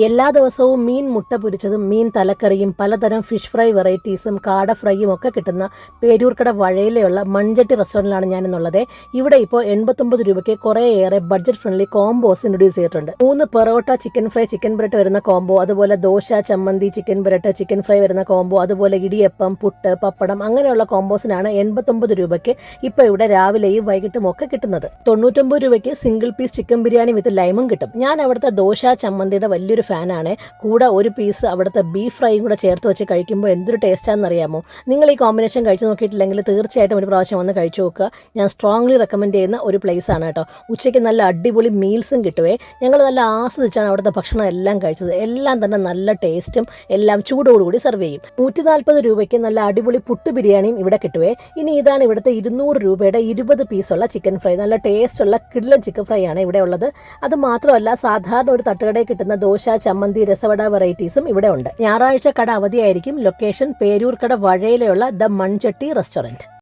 എല്ലാ ദിവസവും മീൻ മുട്ട പൊരിച്ചതും മീൻ തലക്കറിയും പലതരം ഫിഷ് ഫ്രൈ വെറൈറ്റീസും കാട ഫ്രൈയും ഒക്കെ കിട്ടുന്ന പേരൂർക്കട വഴയിലുള്ള മൺചട്ടി റെസ്റ്റോറൻറ്റിലാണ് ഞാനെന്നുള്ളത്. ഇവിടെ ഇപ്പോൾ 89 രൂപയ്ക്ക് കുറേയേറെ ബഡ്ജറ്റ് ഫ്രണ്ട്ലി കോംബോസ് ഇൻട്രൊഡ്യൂസ് ചെയ്തിട്ടുണ്ട്. 3 parotta chicken fry chicken bread വരുന്ന കോംബോ, അതുപോലെ ദോശ ചമ്മന്തി ചിക്കൻ ബ്രെഡ് ചിക്കൻ ഫ്രൈ വരുന്ന കോംബോ, അതുപോലെ ഇടിയപ്പം പുട്ട് പപ്പടം അങ്ങനെയുള്ള കോംബോസിനാണ് 89 രൂപയ്ക്ക് ഇപ്പോൾ ഇവിടെ രാവിലെയും വൈകിട്ടും ഒക്കെ കിട്ടുന്നത്. 99 രൂപയ്ക്ക് സിംഗിൾ പീസ് ചിക്കൻ ബിരിയാണി വിത്ത് ലൈമും കിട്ടും. ഞാൻ അവിടുത്തെ ദോശ ചമ്മന്തിയുടെ വലിയൊരു ഫാനാണ്. കൂടെ ഒരു പീസ് അവിടുത്തെ ബീഫ് ഫ്രൈയും കൂടെ ചേർത്ത് വെച്ച് കഴിക്കുമ്പോൾ എന്തൊരു ടേസ്റ്റാണെന്ന് അറിയാമോ? നിങ്ങൾ ഈ കോമ്പിനേഷൻ കഴിച്ചു നോക്കിയിട്ടില്ലെങ്കിൽ തീർച്ചയായിട്ടും ഒരു പ്രാവശ്യം വന്ന് കഴിച്ചു നോക്കുക. ഞാൻ സ്ട്രോങ്ലി റെക്കമെൻഡ് ചെയ്യുന്ന ഒരു പ്ലേസ് ആണ് കേട്ടോ. ഉച്ചയ്ക്ക് നല്ല അടിപൊളി മീൽസും കിട്ടുവേ. ഞങ്ങൾ നല്ല ആസ്വദിച്ചാണ് അവിടുത്തെ ഭക്ഷണം എല്ലാം കഴിച്ചത്. എല്ലാം തന്നെ നല്ല ടേസ്റ്റും എല്ലാം ചൂടോടുകൂടി സെർവ് ചെയ്യും. 140 രൂപയ്ക്ക് നല്ല അടിപൊളി പുട്ട് ബിരിയാണിയും ഇവിടെ കിട്ടുവേ. ഇനി ഇതാണ് ഇവിടുത്തെ 200 രൂപയുടെ 20 പീസുള്ള ചിക്കൻ ഫ്രൈ. നല്ല ടേസ്റ്റുള്ള കിടിലൻ ചിക്കൻ ഫ്രൈ ആണ് ഇവിടെ ഉള്ളത്. അത് മാത്രമല്ല സാധാരണ ഒരു തട്ടുകടയിൽ കിട്ടുന്ന ദോശ ചമ്മന്തി രസവട വെറൈറ്റീസും ഇവിടെ ഉണ്ട്. ഞായറാഴ്ച കട അവധിയായിരിക്കും. ലൊക്കേഷൻ പേരൂർക്കട വഴയിലുള്ള ദ മൺചട്ടി റെസ്റ്റോറൻറ്റ്.